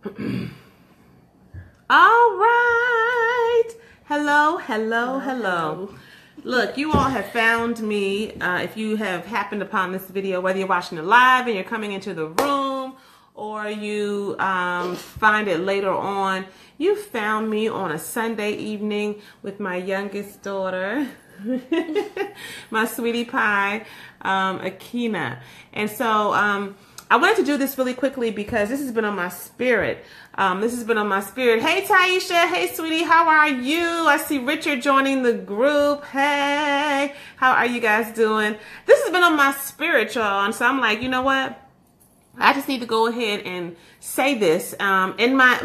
All right. Hello. Look, you all have found me. If you have happened upon this video, whether you're watching it live and you're coming into the room or you find it later on, you found me on a Sunday evening with my youngest daughter, my sweetie pie, Akina. And so I wanted to do this really quickly because this has been on my spirit. Hey, Taisha. Hey, sweetie. How are you? I see Richard joining the group. Hey, how are you guys doing? This has been on my spirit, y'all. And so I'm like, you know what? I just need to go ahead and say this. And my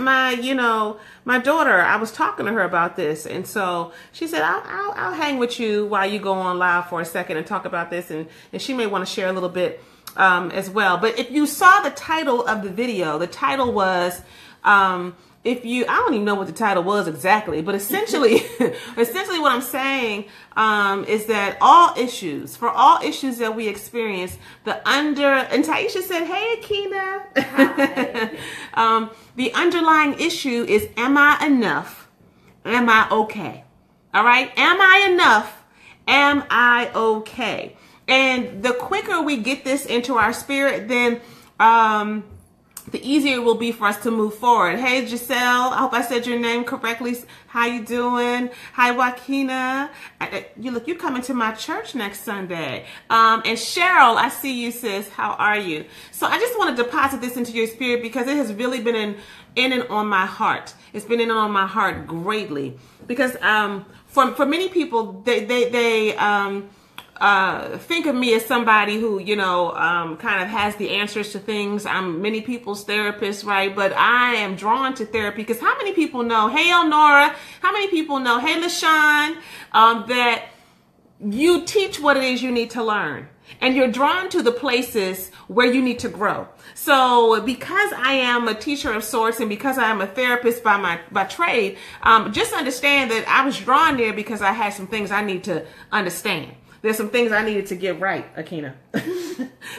daughter, I was talking to her about this. And so she said, I'll hang with you while you go on live for a second and talk about this. And she may want to share a little bit as well. But if you saw the title of the video, the title was, I don't even know what the title was exactly, but essentially what I'm saying is that for all issues that we experience, and Taisha said, hey, Akina. Hi. The underlying issue is, am I enough? Am I okay? All right? Am I enough? Am I okay? And the quicker we get this into our spirit, then the easier it will be for us to move forward. Hey, Giselle, I hope I said your name correctly. How you doing? Hi, Joaquina. You're coming to my church next Sunday. And Cheryl, I see you, sis. How are you? So I just want to deposit this into your spirit because it has really been in and on my heart. It's been in and on my heart greatly. Because for many people, they think of me as somebody who, kind of has the answers to things. I'm many people's therapist, right? But I am drawn to therapy because how many people know, hey, Elnora, how many people know, hey, LaShawn, that you teach what it is you need to learn. And you're drawn to the places where you need to grow. So because I am a teacher of sorts and because I am a therapist by trade, just understand that I was drawn there because I had some things I need to understand. There's some things I needed to get right, Akina.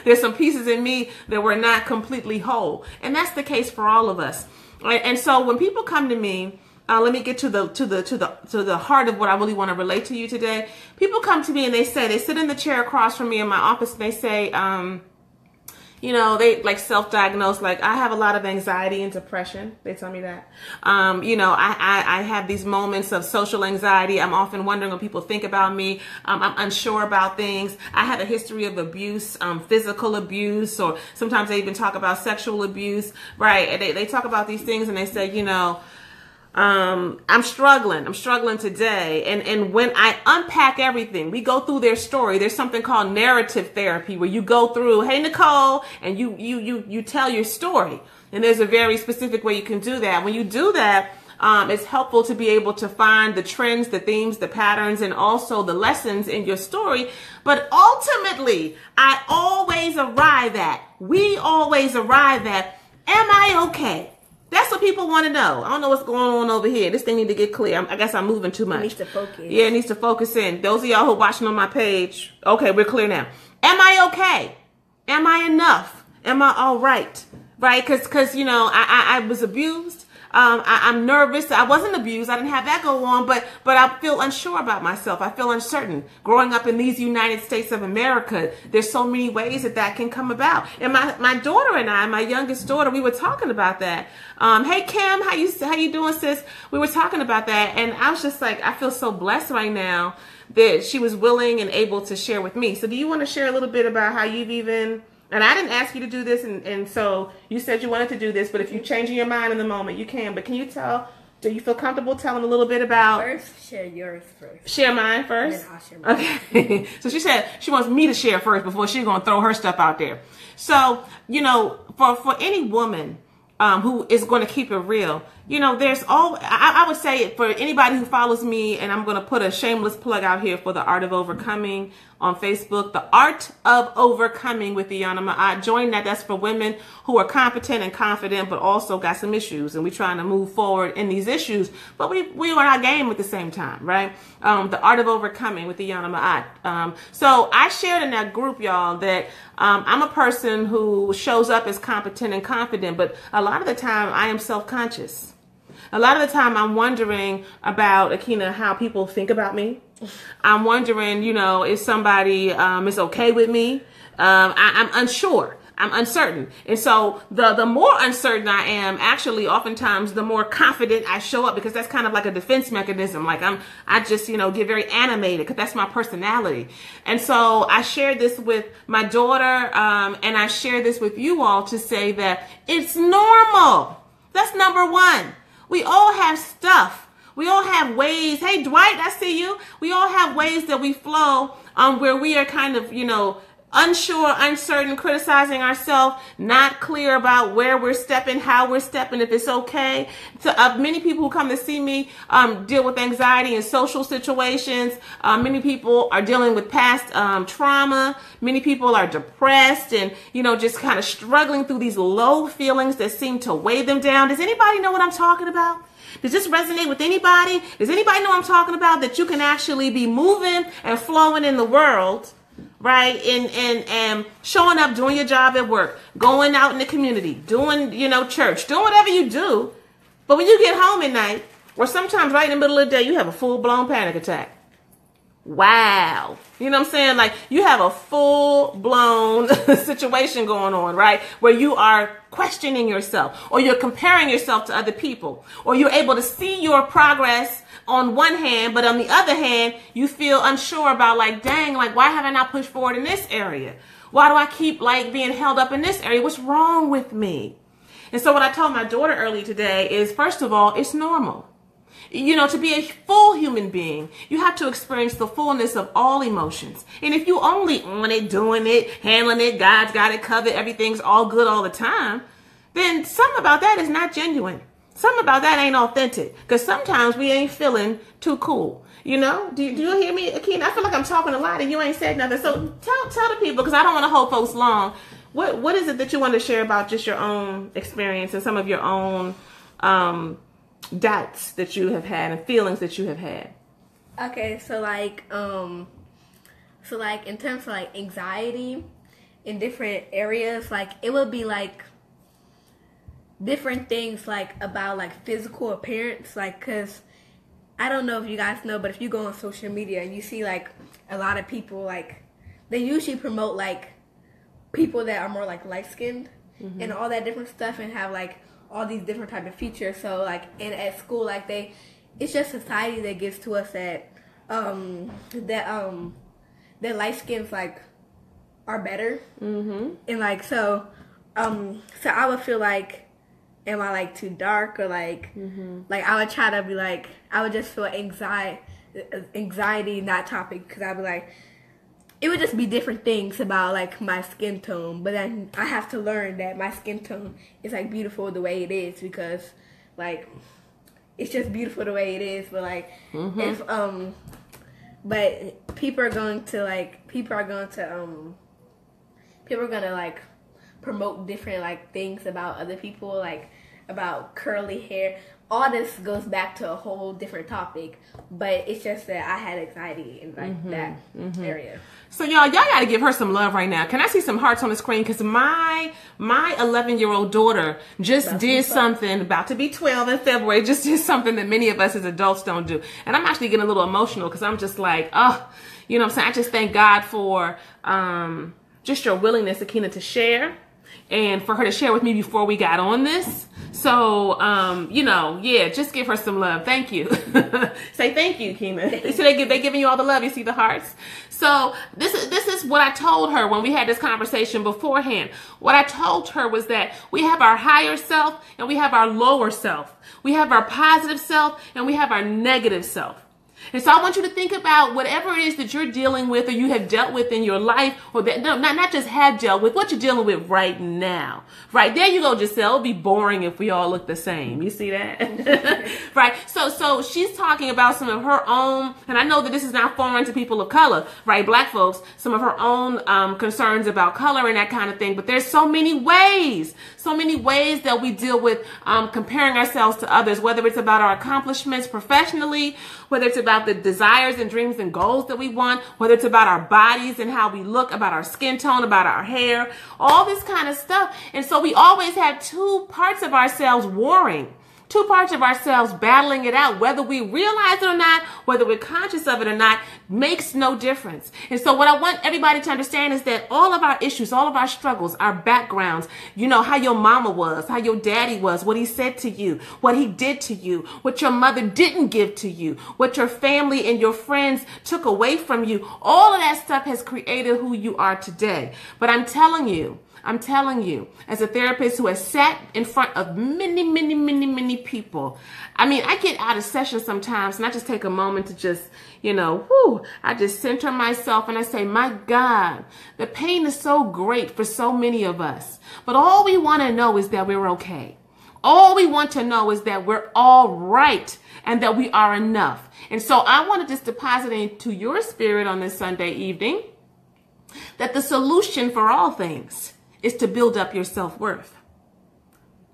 There's some pieces in me that were not completely whole. And that's the case for all of us. Right? And so when people come to me, let me get to the heart of what I really want to relate to you today. People come to me and they sit in the chair across from me in my office and they say, they like self-diagnose, like I have a lot of anxiety and depression. They tell me that. I have these moments of social anxiety. I'm often wondering what people think about me. I'm unsure about things. I have a history of abuse, physical abuse, or sometimes they even talk about sexual abuse, right? And they talk about these things and they say, I'm struggling today. And when I unpack everything, we go through their story. There's something called narrative therapy where you go through, hey, Nicole, and you tell your story. And there's a very specific way you can do that. When you do that, it's helpful to be able to find the trends, the themes, the patterns, and also the lessons in your story. But ultimately, we always arrive at, am I okay? That's what people want to know. I don't know what's going on over here. This thing need to get clear. I guess I'm moving too much. It needs to focus. Yeah, it needs to focus in. Those of y'all who are watching on my page, okay, we're clear now. Am I okay? Am I enough? Am I all right? Right? Because I was abused. I'm nervous. I wasn't abused. I didn't have that go on, but I feel unsure about myself. I feel uncertain. Growing up in these United States of America, there's so many ways that can come about. And my daughter and I, my youngest daughter, we were talking about that. Hey Kim, how you doing, sis? We were talking about that, and I was just like, I feel so blessed right now that she was willing and able to share with me. So do you want to share a little bit about how you've even, and I didn't ask you to do this, and so you said you wanted to do this, but if you're changing your mind in the moment, you can. But can you do you feel comfortable telling a little bit about? First, share yours first. Share mine first? And then I'll share mine. Okay. So she said she wants me to share first before she's going to throw her stuff out there. So, for any woman who is going to keep it real, there's I would say for anybody who follows me, and I'm going to put a shameless plug out here for the Art of Overcoming on Facebook, The Art of Overcoming with Iyanla Ma'at. Join that. That's for women who are competent and confident, but also got some issues, and we're trying to move forward in these issues, but we are our game at the same time, right? The Art of Overcoming with Iyanla Ma'at. So I shared in that group, y'all, that I'm a person who shows up as competent and confident, but a lot of the time I am self-conscious. A lot of the time I'm wondering about, Akina, how people think about me. I'm wondering, you know, if somebody is okay with me. I'm unsure. I'm uncertain. And so the more uncertain I am, actually, oftentimes the more confident I show up, because that's kind of like a defense mechanism. Like I just, you know, get very animated because that's my personality. And so I shared this with my daughter, and I share this with you all to say that it's normal. That's number one. We all have stuff. We all have ways. Hey, Dwight, I see you. We all have ways that we flow where we are kind of, you know, unsure, uncertain, criticizing ourselves, not clear about where we're stepping, how we're stepping, if it's okay. So, many people who come to see me deal with anxiety in social situations. Many people are dealing with past trauma. Many people are depressed and, you know, just kind of struggling through these low feelings that seem to weigh them down. Does anybody know what I'm talking about? Does this resonate with anybody? Does anybody know what I'm talking about? That you can actually be moving and flowing in the world, right? And showing up, doing your job at work, going out in the community, doing, you know, church, doing whatever you do. But when you get home at night, or sometimes right in the middle of the day, you have a full-blown panic attack. Wow. You know what I'm saying? Like, you have a full-blown situation going on, right? Where you are questioning yourself, or you're comparing yourself to other people, or you're able to see your progress on one hand, but on the other hand, you feel unsure about, like, dang, like, why have I not pushed forward in this area? Why do I keep, like, being held up in this area? What's wrong with me? And so what I told my daughter earlier today is, first of all, it's normal. You know, to be a full human being, you have to experience the fullness of all emotions. And if you only on it, doing it, handling it, God's got it covered, everything's all good all the time, then something about that is not genuine. Something about that ain't authentic. Because sometimes we ain't feeling too cool. You know, do you hear me, Akina? I feel like I'm talking a lot and you ain't said nothing. So tell the people, because I don't want to hold folks long. What is it that you want to share about just your own experience and some of your own doubts that you have had and feelings that you have had? Okay, so like in terms of like anxiety in different areas, like it would be like different things like about like physical appearance, like, cause I don't know if you guys know, but if you go on social media and you see like a lot of people, like they usually promote like people that are more like light skinned and all that different stuff, and have like all these different type of features. So like at school, like it's just society that gives to us that light skins like are better, and like so I would feel like, am I like too dark, or like like I would try to be like, I would just feel anxiety in that topic, because I'd be like, it would just be different things about like my skin tone, but then I have to learn that my skin tone is like beautiful the way it is, because like it's just beautiful the way it is. But like if but people are going to like promote different like things about other people, like about curly hair. All this goes back to a whole different topic, but it's just that I had anxiety in like that area. So y'all got to give her some love right now. Can I see some hearts on the screen? Because my 11-year-old daughter just did something, about to be 12 in February, just did something that many of us as adults don't do. And I'm actually getting a little emotional, because I'm just like, oh, you know what I'm saying? I just thank God for just your willingness, Akina, to share, and for her to share with me before we got on this. So, you know, yeah, just give her some love. Thank you. Say thank you, Akina. They say they giving you all the love. You see the hearts. So this is what I told her when we had this conversation beforehand. What I told her was that we have our higher self and we have our lower self. We have our positive self and we have our negative self. And so I want you to think about whatever it is that you're dealing with or you have dealt with in your life, or that not just have dealt with, what you're dealing with right now. Right, there you go, Giselle. It would be boring if we all look the same. You see that? Right. So she's talking about some of her own, and I know that this is not foreign to people of color, right? Black folks, some of her own concerns about color and that kind of thing. But there's so many ways that we deal with comparing ourselves to others, whether it's about our accomplishments professionally, whether it's about the desires and dreams and goals that we want, whether it's about our bodies and how we look, about our skin tone, about our hair, all this kind of stuff. And so we always have two parts of ourselves warring, two parts of ourselves battling it out. Whether we realize it or not, whether we're conscious of it or not, makes no difference. And so what I want everybody to understand is that all of our issues, all of our struggles, our backgrounds, you know, how your mama was, how your daddy was, what he said to you, what he did to you, what your mother didn't give to you, what your family and your friends took away from you, all of that stuff has created who you are today. But I'm telling you, as a therapist who has sat in front of many people, I mean, I get out of session sometimes and I just take a moment to just, you know, I just center myself and I say, my God, the pain is so great for so many of us. But all we want to know is that we're okay. All we want to know is that we're all right and that we are enough. And so I want to just deposit into your spirit on this Sunday evening that the solution for all things is to build up your self-worth.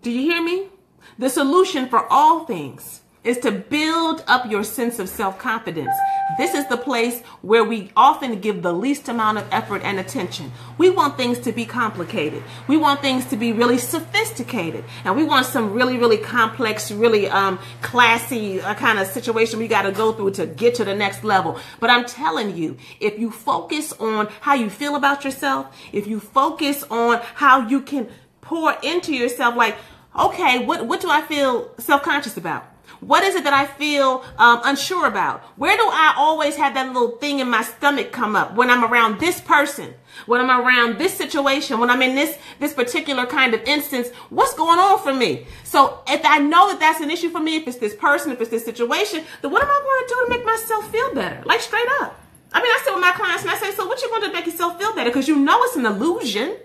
Do you hear me? The solution for all things is to build up your sense of self-confidence. This is the place where we often give the least amount of effort and attention. We want things to be complicated. We want things to be really sophisticated. And we want some really complex, really classy kind of situation we got to go through to get to the next level. But I'm telling you, if you focus on how you feel about yourself, if you focus on how you can pour into yourself, like, okay, what do I feel self-conscious about? What is it that I feel unsure about? Where do I always have that little thing in my stomach come up when I'm around this person, when I'm around this situation, when I'm in this particular kind of instance? What's going on for me? So if I know that that's an issue for me, if it's this person, if it's this situation, then what am I going to do to make myself feel better? Like straight up. I mean, I sit with my clients and I say, so what you going to do to make yourself feel better? Because you know it's an illusion.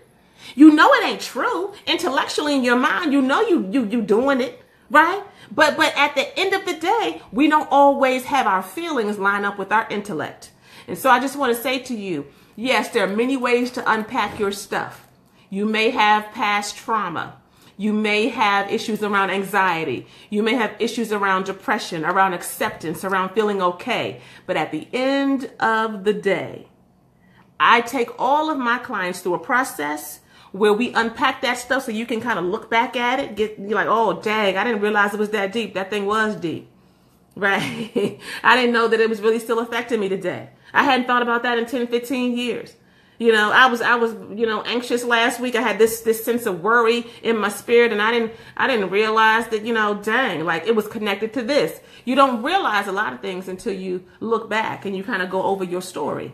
You know it ain't true. Intellectually in your mind, you know you doing it, right? But at the end of the day, we don't always have our feelings line up with our intellect. And so I just want to say to you, yes, there are many ways to unpack your stuff. You may have past trauma. You may have issues around anxiety. You may have issues around depression, around acceptance, around feeling okay. But at the end of the day, I take all of my clients through a process where we unpack that stuff so you can kind of look back at it, you're like, oh, dang, I didn't realize it was that deep. That thing was deep, right? I didn't know that it was really still affecting me today. I hadn't thought about that in 10, 15 years. You know, I was, you know, anxious last week. I had this sense of worry in my spirit, and I didn't realize that, you know, dang, like it was connected to this. You don't realize a lot of things until you look back and you kind of go over your story.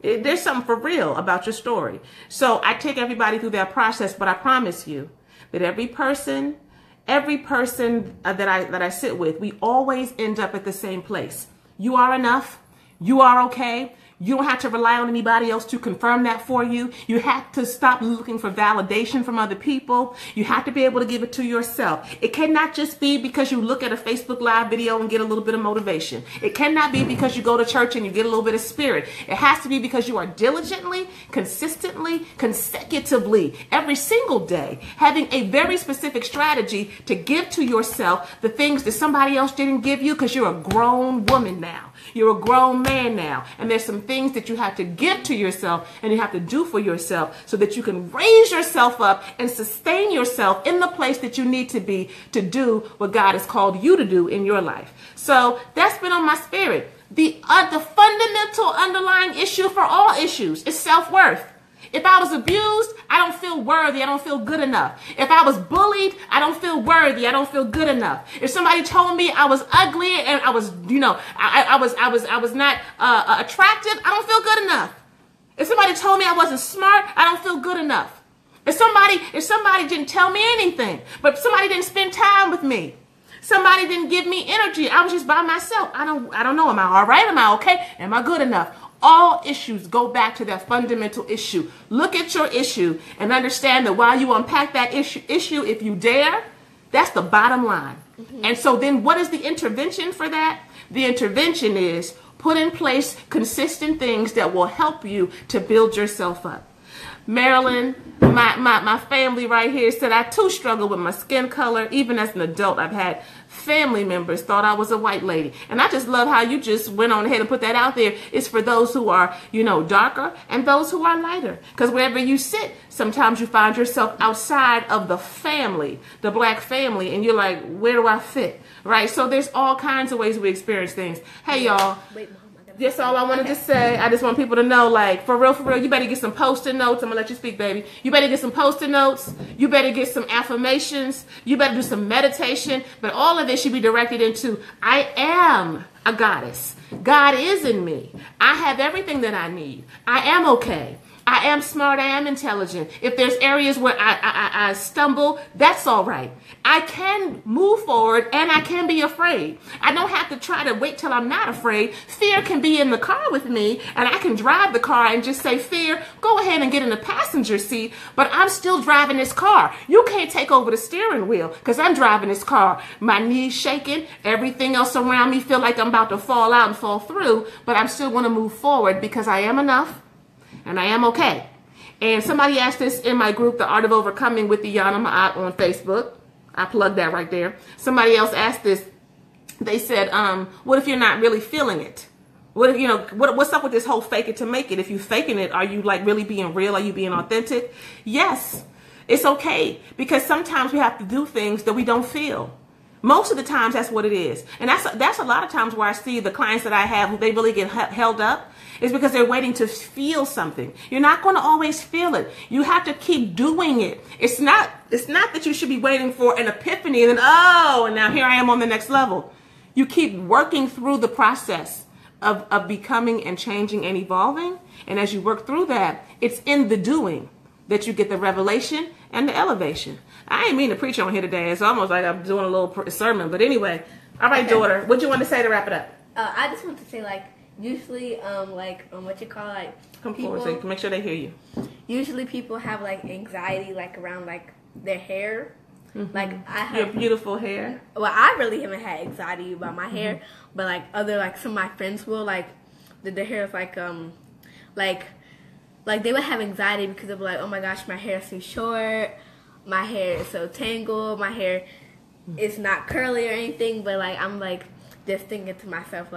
There's something for real about your story. So I take everybody through that process, but I promise you that every person that I sit with, we always end up at the same place. You are enough. You are okay. You don't have to rely on anybody else to confirm that for you. You have to stop looking for validation from other people. You have to be able to give it to yourself. It cannot just be because you look at a Facebook Live video and get a little bit of motivation. It cannot be because you go to church and you get a little bit of spirit. It has to be because you are diligently, consistently, consecutively, every single day, having a very specific strategy to give to yourself the things that somebody else didn't give you, because you're a grown woman now. You're a grown man now. And there's some things that you have to give to yourself and you have to do for yourself so that you can raise yourself up and sustain yourself in the place that you need to be to do what God has called you to do in your life. So that's been on my spirit. The fundamental underlying issue for all issues is self-worth. If I was abused, I don't feel worthy. I don't feel good enough. If I was bullied, I don't feel worthy. I don't feel good enough. If somebody told me I was ugly and I was, you know, I was not attractive, I don't feel good enough. If somebody told me I wasn't smart, I don't feel good enough. If somebody didn't tell me anything, but somebody didn't spend time with me, Somebody didn't give me energy. I was just by myself. I don't know. Am I all right? Am I okay? Am I good enough? All issues go back to that fundamental issue. Look at your issue and understand that while you unpack that issue, if you dare, that's the bottom line. And so then what is the intervention for that? The intervention is put in place consistent things that will help you to build yourself up. Marilyn, my family right here said I too struggle with my skin color. Even as an adult, I've had family members thought I was a white lady. And I just love how you just went on ahead and put that out there. It's for those who are, darker and those who are lighter. Because wherever you sit, sometimes you find yourself outside of the family, the black family, and you're like, where do I fit? Right? So there's all kinds of ways we experience things. Hey, y'all. That's all I wanted to say. I just want people to know, like, for real, you better get some Post-it notes. I'm going to let you speak, baby. You better get some Post-it notes. You better get some affirmations. You better do some meditation. But all of this should be directed into, I am a goddess. God is in me. I have everything that I need. I am okay. I am smart. I am intelligent. If there's areas where I stumble, that's all right. I can move forward and I can be afraid. I don't have to try to wait till I'm not afraid. Fear can be in the car with me and I can drive the car and just say, fear, go ahead and get in the passenger seat, but I'm still driving this car. You can't take over the steering wheel because I'm driving this car. My knees shaking, everything else around me feel like I'm about to fall out and fall through, but I'm still going to move forward because I am enough. And I am okay. And somebody asked this in my group, The Art of Overcoming with Yana Ma'at on Facebook. I plugged that right there. Somebody else asked this. They said, what if you're not really feeling it? What if, what's up with this whole fake it to make it? If you faking it, are you like really being real? Are you being authentic? Yes, it's okay. Because sometimes we have to do things that we don't feel. Most of the times that's what it is. And that's a lot of times where I see the clients that I have who they really get held up is because they're waiting to feel something. You're not going to always feel it. You have to keep doing it. It's not that you should be waiting for an epiphany and then, and now here I am on the next level. You keep working through the process of becoming and changing and evolving. And as you work through that, it's in the doing that you get the revelation and the elevation. I ain't mean to preach on here today. It's almost like I'm doing a little sermon. But anyway, all right, daughter, what do you want to say to wrap it up? I just want to say, usually, what you call, come forward so you can make sure they hear you. Usually people have, anxiety, around, their hair. Mm-hmm. I have your beautiful hair. Well, I really haven't had anxiety about my hair, but, some of my friends will, the hair is, they would have anxiety because they'll be like, oh, my gosh, my hair is too short. My hair is so tangled. My hair is not curly or anything, but I'm just thinking to myself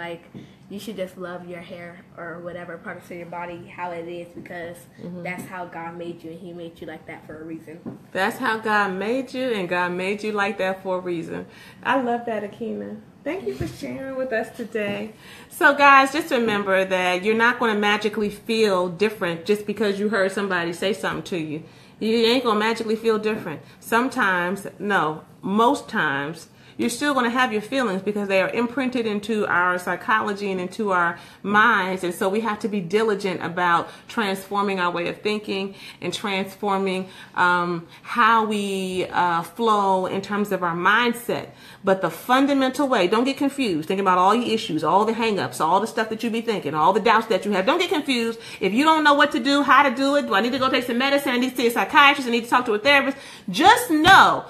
you should just love your hair or whatever parts of your body how it is because that's how God made you and He made you like that for a reason. That's how God made you and God made you like that for a reason. I love that, Akina. Thank you for sharing with us today. So guys, just remember that you're not going to magically feel different just because you heard somebody say something to you. You ain't going to magically feel different. Sometimes, no, most times, you're still going to have your feelings because they are imprinted into our psychology and into our minds. And so we have to be diligent about transforming our way of thinking and transforming how we flow in terms of our mindset. But the fundamental way, don't get confused. Think about all your issues, all the hang-ups, all the stuff that you be thinking, all the doubts that you have. Don't get confused. If you don't know what to do, how to do it, do I need to go take some medicine? I need to see a psychiatrist. I need to talk to a therapist. Just know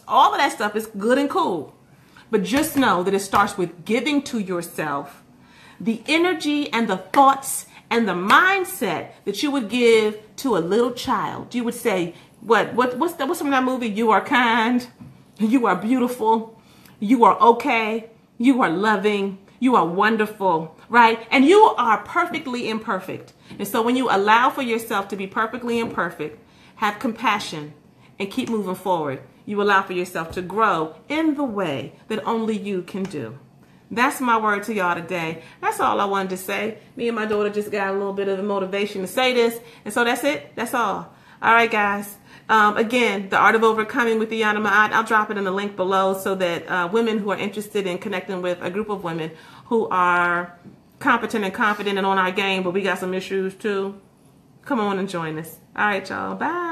all of that stuff is good and cool. But just know that it starts with giving to yourself the energy and the thoughts and the mindset that you would give to a little child. You would say, what's from that movie? You are kind, you are beautiful, you are okay, you are loving, you are wonderful, right? And you are perfectly imperfect. And so when you allow for yourself to be perfectly imperfect, have compassion and keep moving forward, you allow for yourself to grow in the way that only you can do. That's my word to y'all today. That's all I wanted to say. Me and my daughter just got a little bit of the motivation to say this. And so that's it. That's all. All right, guys. Again, The Art of Overcoming with Yana Ma'at. I'll drop it in the link below so that women who are interested in connecting with a group of women who are competent and confident and on our game, but we got some issues too, come on and join us. All right, y'all. Bye.